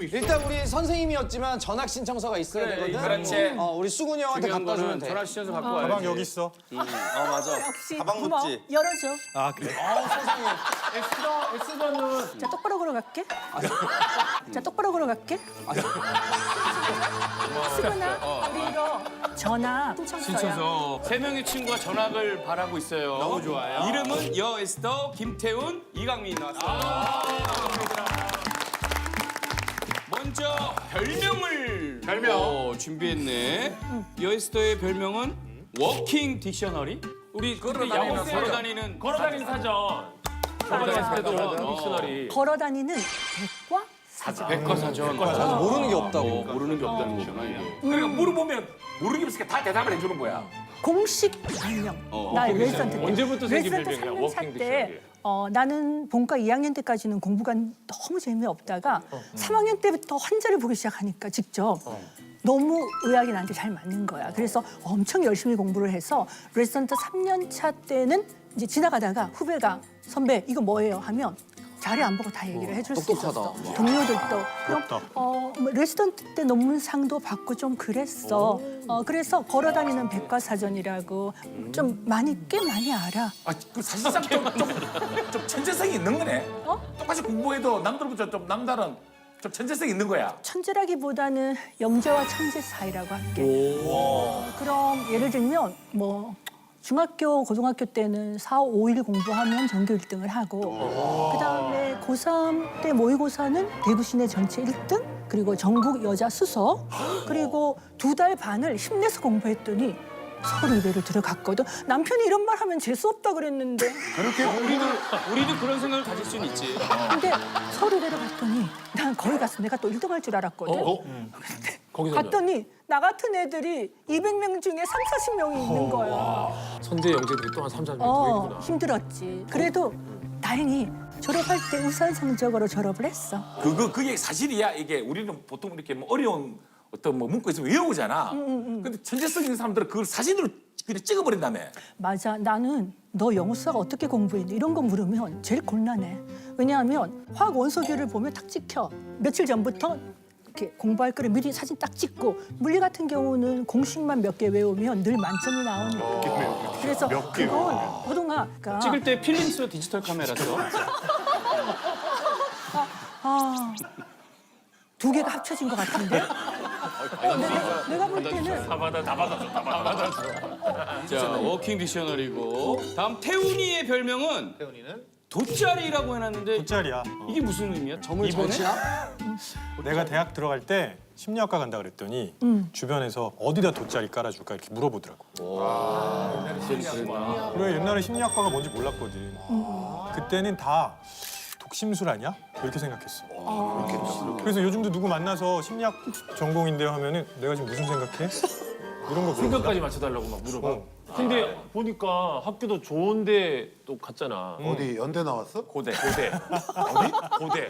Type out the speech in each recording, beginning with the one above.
일단 우리 선생님이었지만 전학 신청서가 있어야 되거든. 그렇지. 우리 수근이 형한테 갖다 주면 돼. 전화 시켜서 갖고 와야지. 가방 여기 있어. 맞아. 역시 가방 고마워. 묻지. 열어줘. 아 그래? X번은 자 똑바로 걸어갈게. 자 똑바로 걸어갈게. 수근아, 우리 이거 전화 신청서야. 신청서. 세 명의 친구가 전학을 바라고 있어요. 너무 좋아요. 이름은 여에스더, 김태훈, 이강민 나왔어요. 먼저 별명을 준비했네. 여에스더의 별명은 워킹 딕셔너리. 우리 그때 야구 걸어다니는 사전. 걸어다닐 때도 딕셔너리. 걸어다니는 백과 백과사전. 모르는 게 없다고. 모르는 게 없다는 거구나 이게. 그러니까 물어보면 모르는 게 없으니까 다 대답을 해주는 거야. 공식 별명. 나 레지던트 때. 언제부터 생긴 레지던트 별명이야? 3년 차 워킹 때 나는 본과 2학년 때까지는 공부가 너무 재미없다가 3학년 때부터 환자를 보기 시작하니까 직접 너무 의학이 나한테 잘 맞는 거야. 그래서 엄청 열심히 공부를 해서 레지던트 3년 차 때는 이제 지나가다가 후배가 선배 이거 뭐예요 하면 자리 안 보고 다 얘기를 해줄 수 있었어. 동료들도. 그럼 뭐 레지던트 때 논문상도 받고 좀 그랬어. 그래서 걸어다니는 백과사전이라고 좀 꽤 많이 알아. 아, 그 사실상 좀 천재성이 있는 거네. 똑같이 공부해도 남들보다 좀 남다른 좀 천재성이 있는 거야. 천재라기보다는 영재와 천재 사이라고 할게. 그럼 예를 들면 뭐 중학교, 고등학교 때는 4, 5일 공부하면 전교 1등을 하고 그다음에 고3 때 모의고사는 대구 시내 전체 1등 그리고 전국 여자 수석 그리고 2달 반을 힘내서 공부했더니 서울의대를 들어갔거든. 남편이 이런 말 하면 재수 없다 그랬는데 그렇게 우리도 그런 생각을 가질 수는 있지. 근데 서울의대를 갔더니 난 거기 가서 내가 또 1등 할 줄 알았거든. 근데 갔더니 나 같은 애들이 200명 중에 3, 40명이 있는 거야. 선재 영재들이 또 한 3, 4명 되겠구나. 힘들었지. 그래도 다행히 졸업할 때 우수한 성적으로 졸업을 했어. 그게 사실이야. 이게 우리는 보통 이렇게 뭐 어려운 어떤 뭐 문구 있으면 외우잖아. 근데 천재성 있는 사람들은 그걸 사진으로 그냥 찍어버린다며. 맞아. 나는 너 영어 수학 어떻게 공부했니? 이런 거 물으면 제일 곤란해. 왜냐하면 화학 원소계를 보면 딱 찍혀. 며칠 전부터 이렇게 공부할 거를 미리 사진 딱 찍고 물리 같은 공식만 몇 개 외우면 늘 만점이 나오니까. 그래서 그건 호동아가 찍을 때 필름 써 디지털 카메라 써. 두 개가 합쳐진 것 같은데? 내가 볼 때는 다 받았어. 자, 워킹 딕셔너리고 다음 태훈이의 별명은 돗자리라고 해놨는데 돗자리야. 이게 무슨 의미야? 점을 전치야? 내가 대학 들어갈 때 심리학과 간다 그랬더니 주변에서 어디다 돗자리 깔아줄까 이렇게 물어보더라고. 그래 옛날에 심리학과가 뭔지 몰랐거든. 그때는 다 독심술 아니야? 그렇게 생각했어. 그래서 요즘도 누구 만나서 심리학 전공인데요 하면은 내가 지금 무슨 생각해? 이런 거 물어봐. 생각까지 맞춰달라고 막 물어봐. 근데 보니까 학교도 좋은데 또 갔잖아. 어디 연대 나왔어? 고대. 어디? 고대.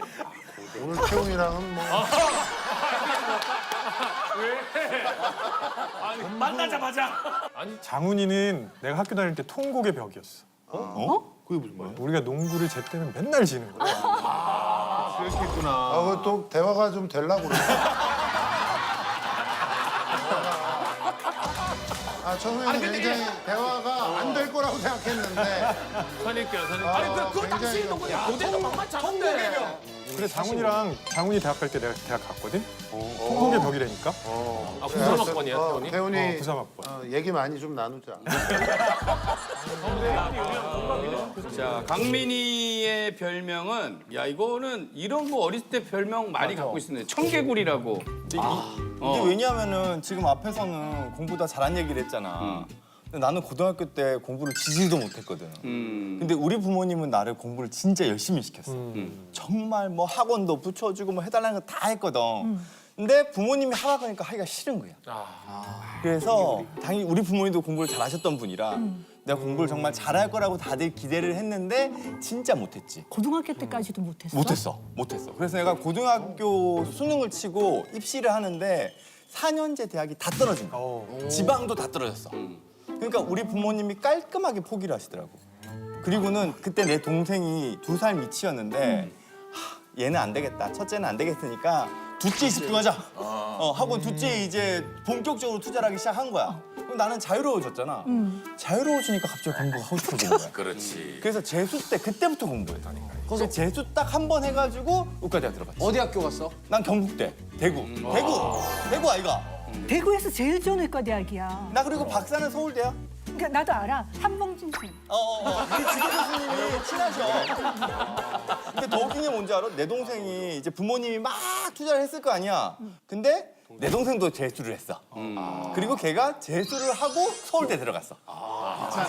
오늘 태훈이랑은 뭐 만나자마자. 장훈이는 내가 학교 다닐 때 통곡의 벽이었어. 그게 무슨 말이야? 우리가 농구를 쟤때는 맨날 지는 거야. 그렇게 있구나. 그거 또 대화가 좀 되려고 그래. 처음에는 굉장히 대화가 안 될 거라고 생각했는데 선입견. 아니, 그 당시에도 그냥 고대가 만만찮은데. 그래 장훈이 대학 갈 때 내가 대학 갔거든. 통곡의 벽이라니까. 아, 구사학번이야, 태훈이? 태훈이 부사학번. 얘기 많이 좀 나누자. 자, 강민이의 별명은 이거는 이런 거 어릴 때 별명 많이 갖고 있었는데 청개구리라고. 이게 왜냐하면은 지금 앞에서는 공부 다 잘한 얘기를 했잖아. 근데 나는 고등학교 때 공부를 지지도 못했거든. 근데 우리 부모님은 나를 공부를 진짜 열심히 시켰어. 정말 뭐 학원도 붙여주고 뭐 해달라는 거 다 했거든. 근데 부모님이 하라 그러니까 하기가 싫은 거야. 그래서 당연히 우리 부모님도 공부를 잘하셨던 분이라 내가 공부를 정말 잘할 거라고 다들 기대를 했는데 진짜 못했지. 고등학교 때까지도 못했어? 못했어. 그래서 내가 고등학교 수능을 치고 입시를 하는데 4년제 대학이 다 떨어진 거야. 지방도 다 떨어졌어. 그러니까 우리 부모님이 깔끔하게 포기를 하시더라고. 그리고는 그때 내 동생이 2살 밑이었는데 얘는 안 되겠다. 첫째는 안 되겠으니까 둘째에 집중하자. 하고 둘째에 이제 본격적으로 투자를 하기 시작한 거야. 그럼 나는 자유로워졌잖아. 자유로워지니까 갑자기 공부가 하고 싶어지는 거야. 그렇지. 그래서 재수 때 그때부터 공부했어. 그래서 재수 딱 한 번 해가지고 의과대학 들어갔지. 어디 학교 갔어? 난 경북대, 대구, 대구 아이가. 대구에서 제일 좋은 의과대학이야. 나 그리고 박사는 서울대야. 그러니까 나도 알아. 한봉준 씨. 우리 지교 교수님이 친하셔. 근데 더 웃긴 게 뭔지 알아? 내 동생이 이제 부모님이 막 투자를 했을 거 아니야. 근데 내 동생도 재수를 했어. 그리고 걔가 재수를 하고 서울대 들어갔어.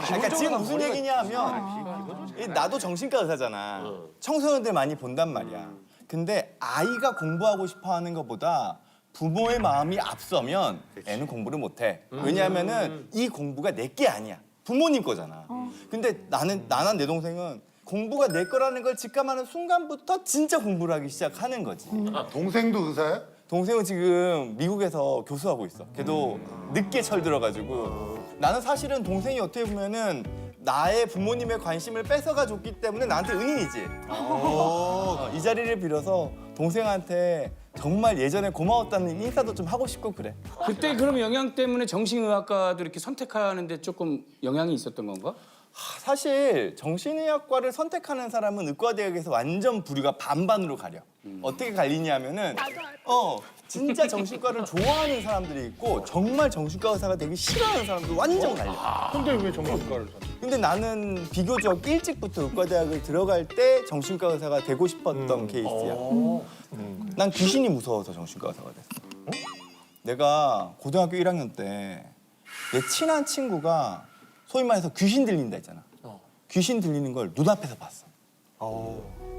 그러니까 지금 무슨 얘기냐 하면 나도 정신과 의사잖아. 청소년들 많이 본단 말이야. 근데 아이가 공부하고 싶어 하는 것보다 부모의 마음이 앞서면 애는 공부를 못해. 왜냐하면은 이 공부가 내 게 아니야. 부모님 거잖아. 근데 나나 내 동생은 공부가 내 거라는 걸 직감하는 순간부터 진짜 공부를 하기 시작하는 거지. 동생도 의사야? 동생은 지금 미국에서 교수하고 있어. 걔도 늦게 철들어가지고. 나는 사실은 동생이 어떻게 보면은 나의 부모님의 관심을 뺏어가 줬기 때문에 나한테 은인이지. 이 자리를 빌어서 동생한테 정말 예전에 고마웠다는 인사도 좀 하고 싶고 그래. 그때 그럼 영향 때문에 정신의학과도 이렇게 선택하는데 조금 영향이 있었던 건가? 사실 정신의학과를 선택하는 사람은 의과대학에서 완전 부류가 반반으로 가려. 어떻게 갈리냐면은 진짜 정신과를 좋아하는 사람들이 있고 정말 정신과 의사가 되기 싫어하는 사람도 완전 갈려. 근데 왜 정신과를 선택? 근데 나는 비교적 일찍부터 의과대학을 들어갈 때 정신과 의사가 되고 싶었던 케이스야. 난 귀신이 무서워서 정신과 의사가 됐어. 내가 고등학교 1학년 때 내 친한 친구가 소위 말해서 귀신 들린다 했잖아. 귀신 들리는 걸 눈앞에서 봤어.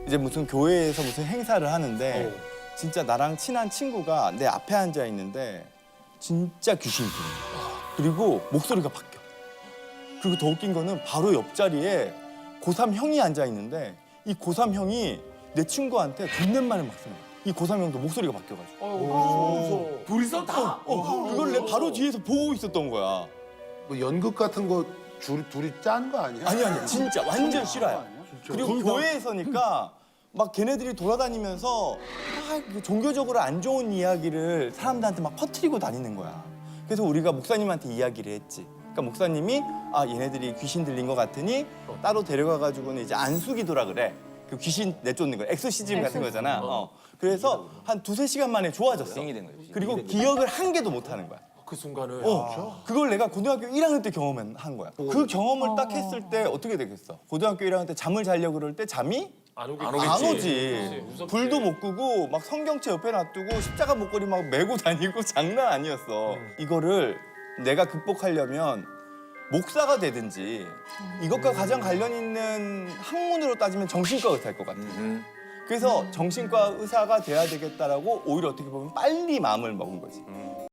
이제 무슨 교회에서 무슨 행사를 하는데 진짜 나랑 친한 친구가 내 앞에 앉아 있는데 진짜 귀신이 들린 거야. 그리고 목소리가 바뀌어. 그리고 더 웃긴 거는 바로 옆자리에 고3 형이 앉아 있는데 이 고3 형이 내 친구한테 존댓말을 막 쓰는 거야. 이 고3 형도 목소리가 바뀌어가지고. 둘이서 다. 그걸 내 바로 뒤에서 보고 있었던 거야. 뭐 연극 같은 거 둘이 짠 거 아니야? 아니야. 진짜 완전 실화야. 그리고 교회에서니까 막 걔네들이 돌아다니면서 막 종교적으로 안 좋은 이야기를 사람들한테 막 퍼뜨리고 다니는 거야. 그래서 우리가 목사님한테 이야기를 했지. 그러니까 목사님이 얘네들이 귀신 들린 것 같으니 따로 데려가가지고는 이제 안수기도라 그래. 그 귀신 내쫓는 거, 엑소시즘 같은 거잖아. 그래서 한 2~3시간 만에 좋아졌어. 그리고 기억을 한 개도 못 하는 거야. 그 순간을. 그걸 내가 고등학교 1학년 때 경험한 거야. 그 경험을 딱 했을 때 어떻게 되겠어? 고등학교 1학년 때 잠을 자려고 그럴 때 잠이 안 안 오지. 불도 못 끄고 막 성경책 옆에 놔두고 십자가 목걸이 막 메고 다니고 장난 아니었어. 이거를 내가 극복하려면 목사가 되든지 이것과 가장 관련 있는 학문으로 따지면 정신과 의사일 것 같아. 그래서 정신과 의사가 돼야 되겠다라고 오히려 어떻게 보면 빨리 마음을 먹은 거지.